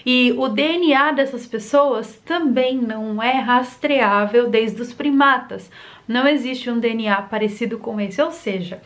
E o DNA dessas pessoas também não é rastreável desde os primatas. Não existe um DNA parecido com esse, ou seja...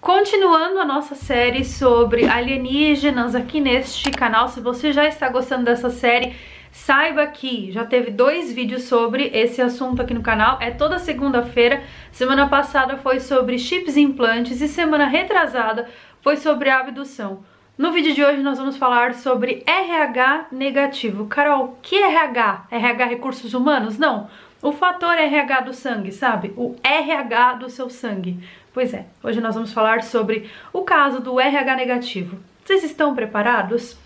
Continuando a nossa série sobre alienígenas aqui neste canal, se você já está gostando dessa série, saiba que já teve 2 vídeos sobre esse assunto aqui no canal, é toda segunda-feira. Semana passada foi sobre chips e implantes e semana retrasada foi sobre a abdução. No vídeo de hoje nós vamos falar sobre RH negativo. Carol, que RH? RH Recursos Humanos? Não, o fator RH do sangue, sabe? O RH do seu sangue. Pois é, hoje nós vamos falar sobre o caso do RH negativo. Vocês estão preparados?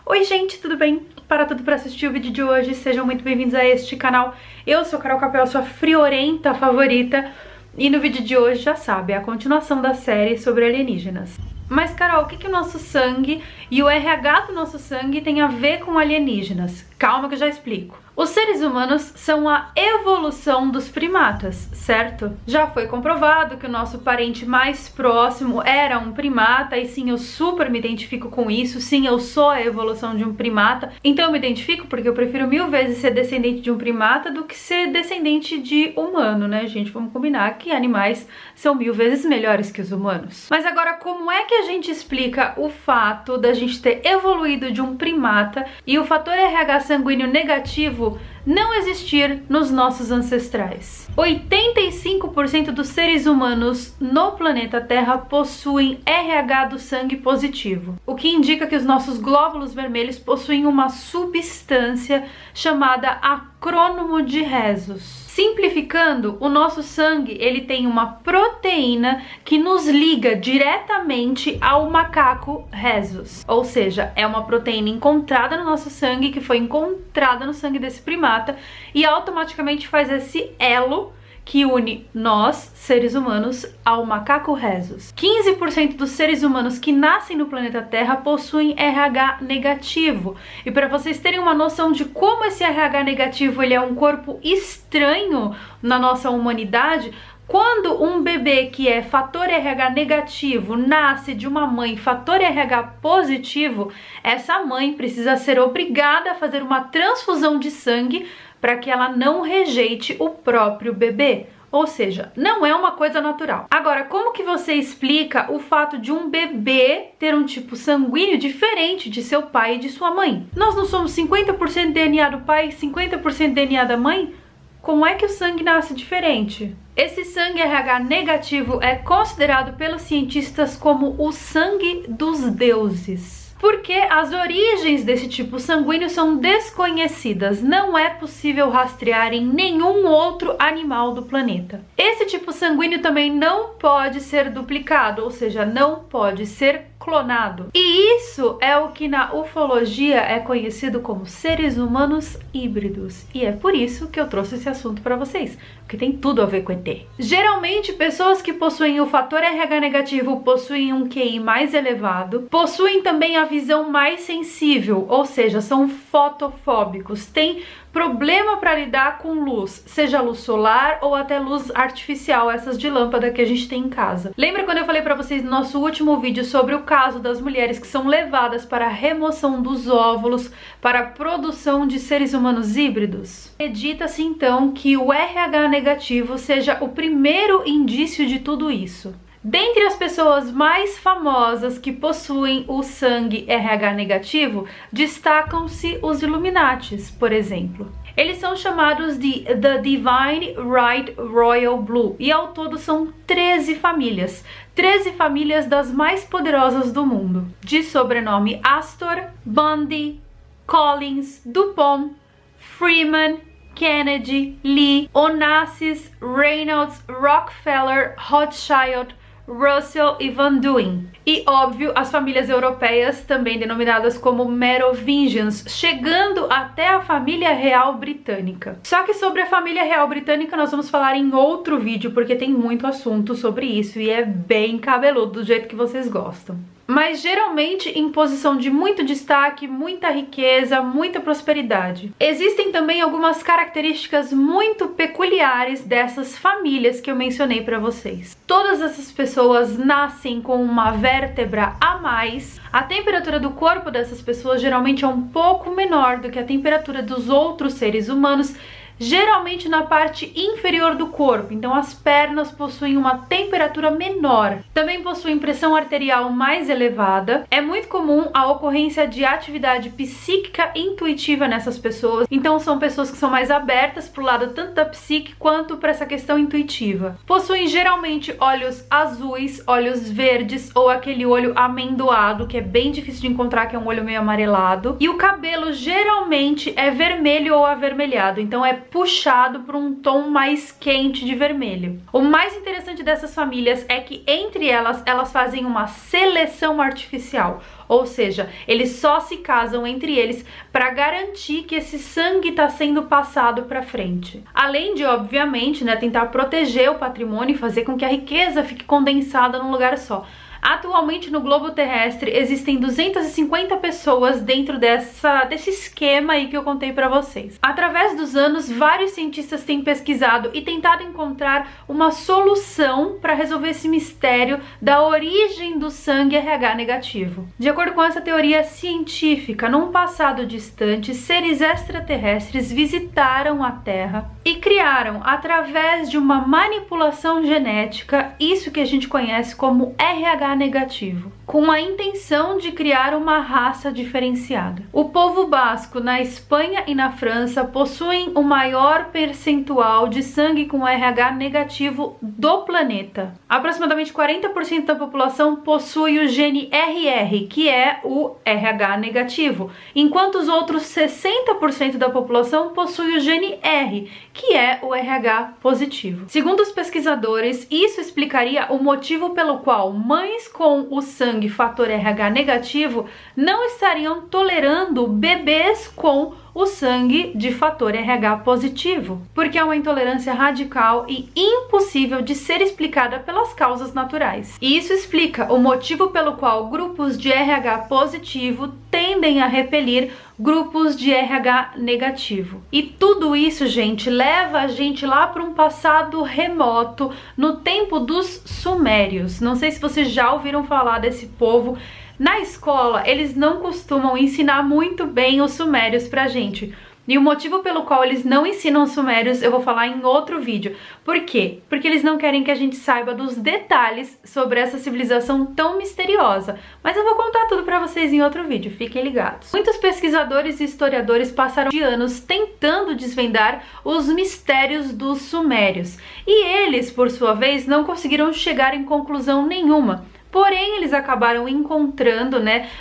Oi gente, tudo bem? Para tudo para assistir o vídeo de hoje, sejam muito bem-vindos a este canal. Eu sou Carol Capel, sua friorenta favorita, e no vídeo de hoje, já sabe, é a continuação da série sobre alienígenas. Mas Carol, o que o nosso sangue e o RH do nosso sangue tem a ver com alienígenas? Calma que eu já explico. Os seres humanos são a evolução dos primatas, certo? Já foi comprovado que o nosso parente mais próximo era um primata, e sim, eu super me identifico com isso, sim, eu sou a evolução de um primata. Então eu me identifico porque eu prefiro 1000 vezes ser descendente de um primata do que ser descendente de humano, né, gente? Vamos combinar que animais são 1000 vezes melhores que os humanos. Mas agora, como é que a gente explica o fato da gente ter evoluído de um primata e o fator RH sanguíneo negativo não existir nos nossos ancestrais? 85% dos seres humanos no planeta Terra possuem RH do sangue positivo, o que indica que os nossos glóbulos vermelhos possuem uma substância chamada acrônomo de Rhesus. Simplificando, o nosso sangue ele tem uma proteína que nos liga diretamente ao macaco Rhesus, ou seja, é uma proteína encontrada no nosso sangue, que foi encontrada no sangue desse primata, e automaticamente faz esse elo que une nós, seres humanos, ao macaco Rhesus. 15% dos seres humanos que nascem no planeta Terra possuem RH negativo. E para vocês terem uma noção de como esse RH negativo ele é um corpo estranho na nossa humanidade, quando um bebê que é fator RH negativo nasce de uma mãe fator RH positivo, essa mãe precisa ser obrigada a fazer uma transfusão de sangue para que ela não rejeite o próprio bebê. Ou seja, não é uma coisa natural. Agora, como que você explica o fato de um bebê ter um tipo sanguíneo diferente de seu pai e de sua mãe? Nós não somos 50% DNA do pai e 50% DNA da mãe? Como é que o sangue nasce diferente? Esse sangue RH negativo é considerado pelos cientistas como o sangue dos deuses, porque as origens desse tipo sanguíneo são desconhecidas, não é possível rastrear em nenhum outro animal do planeta. Esse tipo sanguíneo também não pode ser duplicado, ou seja, não pode ser clonado. E isso é o que na ufologia é conhecido como seres humanos híbridos. E é por isso que eu trouxe esse assunto para vocês, porque tem tudo a ver com ET. Geralmente, pessoas que possuem o fator RH negativo possuem um QI mais elevado, possuem também a visão mais sensível, ou seja, são fotofóbicos, têm problema para lidar com luz, seja luz solar ou até luz artificial, essas de lâmpada que a gente tem em casa. Lembra quando eu falei para vocês no nosso último vídeo sobre o caso das mulheres que são levadas para a remoção dos óvulos para a produção de seres humanos híbridos? Acredita-se então que o RH negativo seja o primeiro indício de tudo isso. Dentre as pessoas mais famosas que possuem o sangue RH negativo, destacam-se os Illuminatis, por exemplo. Eles são chamados de The Divine Right Royal Blue, e ao todo são 13 famílias. 13 famílias das mais poderosas do mundo, de sobrenome Astor, Bundy, Collins, Dupont, Freeman, Kennedy, Lee, Onassis, Reynolds, Rockefeller, Rothschild, Russell e Van Duyn. E óbvio, as famílias europeias, também denominadas como Merovingians, chegando até a família real britânica. Só que sobre a família real britânica nós vamos falar em outro vídeo, porque tem muito assunto sobre isso e é bem cabeludo do jeito que vocês gostam. mas geralmente em posição de muito destaque, muita riqueza, muita prosperidade. Existem também algumas características muito peculiares dessas famílias que eu mencionei para vocês. Todas essas pessoas nascem com uma vértebra a mais. A temperatura do corpo dessas pessoas geralmente é um pouco menor do que a temperatura dos outros seres humanos, geralmente na parte inferior do corpo, então as pernas possuem uma temperatura menor. Também possuem pressão arterial mais elevada. É muito comum a ocorrência de atividade psíquica intuitiva nessas pessoas, então são pessoas que são mais abertas para o lado tanto da psique quanto para essa questão intuitiva. Possuem geralmente olhos azuis, olhos verdes ou aquele olho amendoado, que é bem difícil de encontrar, que é um olho meio amarelado. E o cabelo geralmente é vermelho ou avermelhado, então é puxado por um tom mais quente de vermelho. O mais interessante dessas famílias é que entre elas fazem uma seleção artificial, ou seja, eles só se casam entre eles para garantir que esse sangue está sendo passado para frente. Além de, obviamente, tentar proteger o patrimônio e fazer com que a riqueza fique condensada num lugar só. Atualmente no globo terrestre existem 250 pessoas dentro desse esquema aí que eu contei para vocês. Através dos anos, vários cientistas têm pesquisado e tentado encontrar uma solução para resolver esse mistério da origem do sangue RH negativo. De acordo com essa teoria científica, num passado distante, seres extraterrestres visitaram a Terra e criaram, através de uma manipulação genética, isso que a gente conhece como RH negativo, com a intenção de criar uma raça diferenciada. O povo basco na Espanha e na França possuem o maior percentual de sangue com RH negativo do planeta. Aproximadamente 40% da população possui o gene RR, que é o RH negativo, enquanto os outros 60% da população possui o gene R, que é o RH positivo. Segundo os pesquisadores, isso explicaria o motivo pelo qual mães com o sangue fator RH negativo não estariam tolerando bebês com o sangue de fator RH positivo, porque é uma intolerância radical e impossível de ser explicada pelas causas naturais. E isso explica o motivo pelo qual grupos de RH positivo tendem a repelir grupos de RH negativo. E tudo isso, gente, leva a gente lá para um passado remoto, no tempo dos sumérios. Não sei se vocês já ouviram falar desse povo. Na escola, eles não costumam ensinar muito bem os sumérios pra gente. E o motivo pelo qual eles não ensinam os sumérios eu vou falar em outro vídeo. Por quê? Porque eles não querem que a gente saiba dos detalhes sobre essa civilização tão misteriosa. Mas eu vou contar tudo pra vocês em outro vídeo, fiquem ligados. Muitos pesquisadores e historiadores passaram de anos tentando desvendar os mistérios dos sumérios. E eles, por sua vez, não conseguiram chegar em conclusão nenhuma. Porém, eles acabaram encontrando,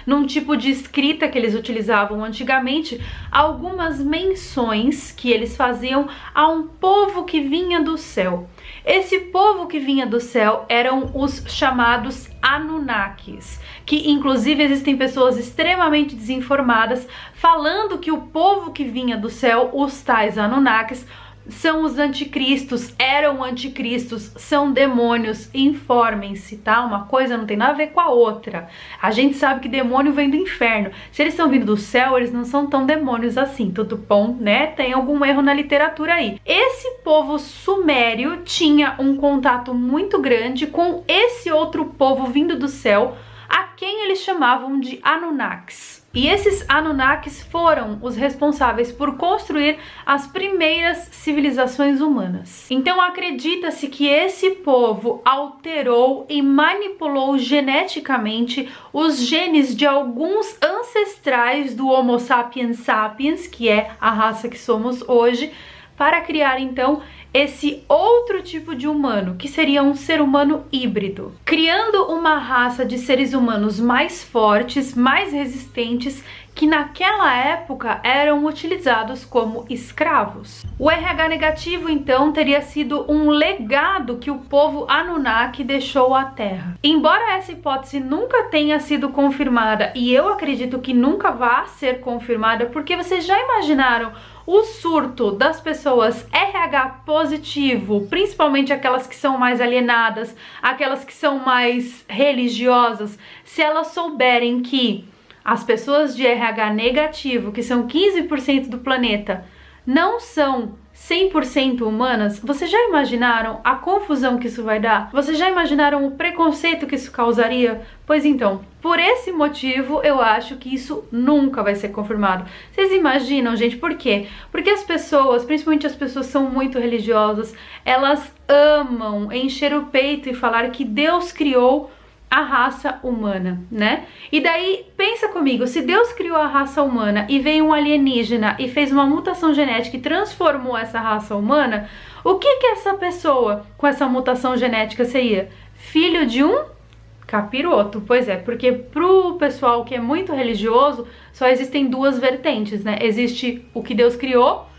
num tipo de escrita que eles utilizavam antigamente, algumas menções que eles faziam a um povo que vinha do céu. Esse povo que vinha do céu eram os chamados Anunnakis, que inclusive existem pessoas extremamente desinformadas falando que o povo que vinha do céu, os tais Anunnakis, são os anticristos, eram anticristos, são demônios, informem-se, tá? Uma coisa não tem nada a ver com a outra. A gente sabe que demônio vem do inferno. Se eles estão vindo do céu, eles não são tão demônios assim, tudo bom, Tem algum erro na literatura aí. Esse povo sumério tinha um contato muito grande com esse outro povo vindo do céu, a quem eles chamavam de Anunnakis. E esses Anunnakis foram os responsáveis por construir as primeiras civilizações humanas. Então acredita-se que esse povo alterou e manipulou geneticamente os genes de alguns ancestrais do Homo sapiens sapiens, que é a raça que somos hoje, para criar então esse outro tipo de humano, que seria um ser humano híbrido, criando uma raça de seres humanos mais fortes, mais resistentes, que naquela época eram utilizados como escravos. O RH negativo, então, teria sido um legado que o povo Anunnaki deixou à Terra. Embora essa hipótese nunca tenha sido confirmada, e eu acredito que nunca vá ser confirmada, porque vocês já imaginaram o surto das pessoas RH positivo, principalmente aquelas que são mais alienadas, aquelas que são mais religiosas, se elas souberem que as pessoas de RH negativo, que são 15% do planeta, não são 100% humanas, vocês já imaginaram a confusão que isso vai dar? Vocês já imaginaram o preconceito que isso causaria? Pois então, por esse motivo, eu acho que isso nunca vai ser confirmado. Vocês imaginam, gente, por quê? Porque as pessoas, principalmente as pessoas que são muito religiosas, elas amam encher o peito e falar que Deus criou a raça humana, né? E daí, pensa comigo, se Deus criou a raça humana e veio um alienígena e fez uma mutação genética e transformou essa raça humana, o que essa pessoa com essa mutação genética seria? Filho de um capiroto. Pois é, porque pro pessoal que é muito religioso, só existem duas vertentes, né? Existe o que Deus criou,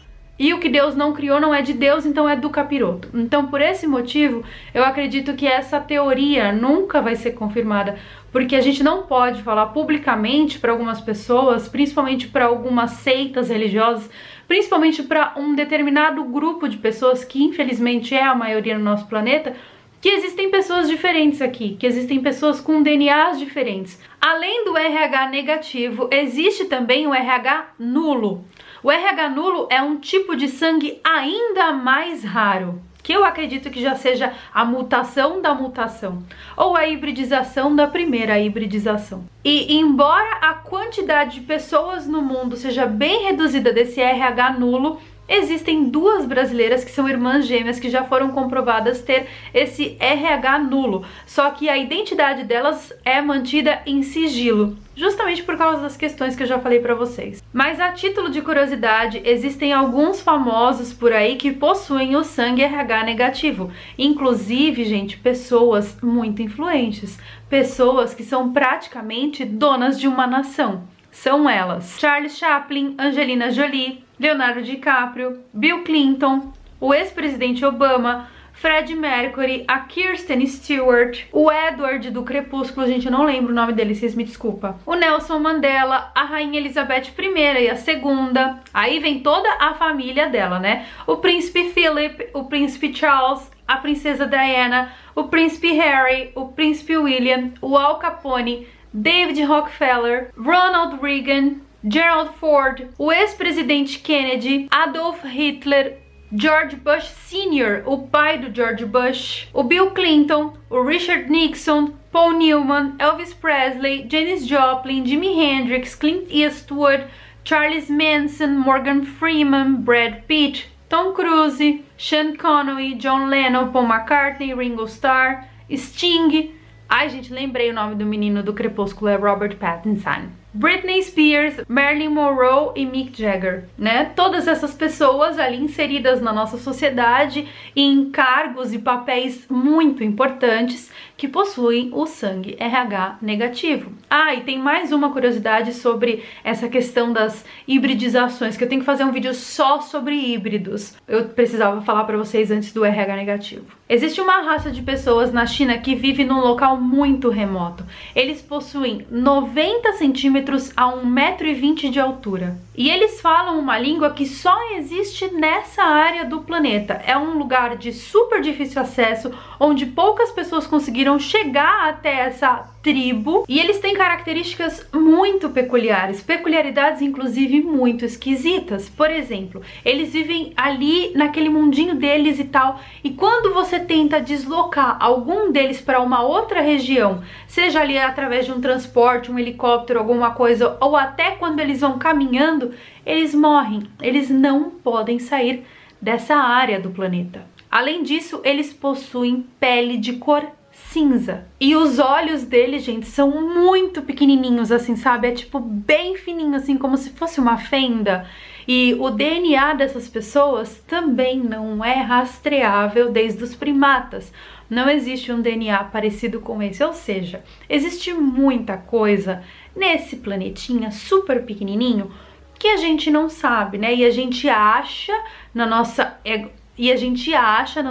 e o que Deus não criou não é de Deus, então é do capiroto. Então, por esse motivo, eu acredito que essa teoria nunca vai ser confirmada, porque a gente não pode falar publicamente para algumas pessoas, principalmente para algumas seitas religiosas, principalmente para um determinado grupo de pessoas, que infelizmente é a maioria no nosso planeta, que existem pessoas diferentes aqui, que existem pessoas com DNAs diferentes. Além do RH negativo, existe também o RH nulo. O RH nulo é um tipo de sangue ainda mais raro, que eu acredito que já seja a mutação da mutação, ou a hibridização da primeira hibridização. E embora a quantidade de pessoas no mundo seja bem reduzida desse RH nulo, existem duas brasileiras que são irmãs gêmeas que já foram comprovadas ter esse RH nulo, só que a identidade delas é mantida em sigilo, justamente por causa das questões que eu já falei pra vocês. Mas a título de curiosidade, existem alguns famosos por aí que possuem o sangue RH negativo, inclusive, gente, pessoas muito influentes, pessoas que são praticamente donas de uma nação. São elas: Charlie Chaplin, Angelina Jolie, Leonardo DiCaprio, Bill Clinton, o ex-presidente Obama, Freddie Mercury, a Kristen Stewart, o Edward do Crepúsculo, gente, eu não lembro o nome dele, vocês me desculpam, o Nelson Mandela, a Rainha Elizabeth I e a II, aí vem toda a família dela, né? O Príncipe Philip, o Príncipe Charles, a Princesa Diana, o Príncipe Harry, o Príncipe William, o Al Capone, David Rockefeller, Ronald Reagan, Gerald Ford, o ex-presidente Kennedy, Adolf Hitler, George Bush Sr., o pai do George Bush, o Bill Clinton, o Richard Nixon, Paul Newman, Elvis Presley, Janis Joplin, Jimi Hendrix, Clint Eastwood, Charles Manson, Morgan Freeman, Brad Pitt, Tom Cruise, Sean Connery, John Lennon, Paul McCartney, Ringo Starr, Sting. Ai, gente, lembrei o nome do menino do Crepúsculo, é Robert Pattinson. Britney Spears, Marilyn Monroe e Mick Jagger, né? Todas essas pessoas ali inseridas na nossa sociedade em cargos e papéis muito importantes que possuem o sangue RH negativo. Ah, e tem mais uma curiosidade sobre essa questão das hibridizações, que eu tenho que fazer um vídeo só sobre híbridos. Eu precisava falar pra vocês antes do RH negativo. Existe uma raça de pessoas na China que vive num local muito remoto. Eles possuem 90 centímetros a 1,20 m de altura. E eles falam uma língua que só existe nessa área do planeta. É um lugar de super difícil acesso, onde poucas pessoas conseguiram chegar até essa tribo, e eles têm características muito peculiares, peculiaridades inclusive muito esquisitas. Por exemplo, eles vivem ali naquele mundinho deles e tal, e quando você tenta deslocar algum deles para uma outra região, seja ali através de um transporte, um helicóptero, alguma coisa, ou até quando eles vão caminhando, eles morrem, eles não podem sair dessa área do planeta. Além disso, eles possuem pele de cor cinza. E os olhos dele, gente, são muito pequenininhos, assim, sabe? É tipo bem fininho, assim, como se fosse uma fenda. E o DNA dessas pessoas também não é rastreável desde os primatas. Não existe um DNA parecido com esse, ou seja, existe muita coisa nesse planetinha super pequenininho que a gente não sabe, né? E a gente acha no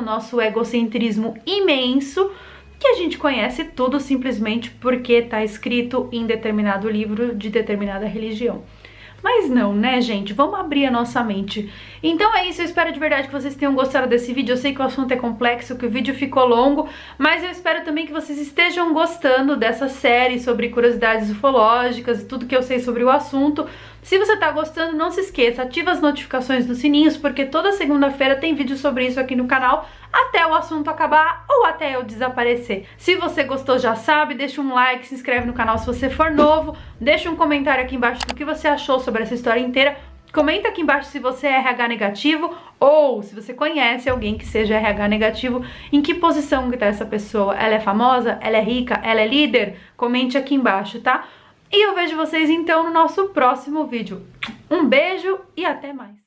nosso egocentrismo imenso que a gente conhece tudo simplesmente porque está escrito em determinado livro de determinada religião. Mas não, né, gente? Vamos abrir a nossa mente. Então é isso, eu espero de verdade que vocês tenham gostado desse vídeo. Eu sei que o assunto é complexo, que o vídeo ficou longo, mas eu espero também que vocês estejam gostando dessa série sobre curiosidades ufológicas e tudo que eu sei sobre o assunto. Se você tá gostando, não se esqueça, ativa as notificações dos sininhos, porque toda segunda-feira tem vídeo sobre isso aqui no canal, até o assunto acabar ou até eu desaparecer. Se você gostou, já sabe, deixa um like, se inscreve no canal se você for novo, deixa um comentário aqui embaixo do que você achou sobre essa história inteira. Comenta aqui embaixo se você é RH negativo ou se você conhece alguém que seja RH negativo, em que posição que tá essa pessoa, ela é famosa, ela é rica, ela é líder? Comente aqui embaixo, tá? E eu vejo vocês então no nosso próximo vídeo. Um beijo e até mais!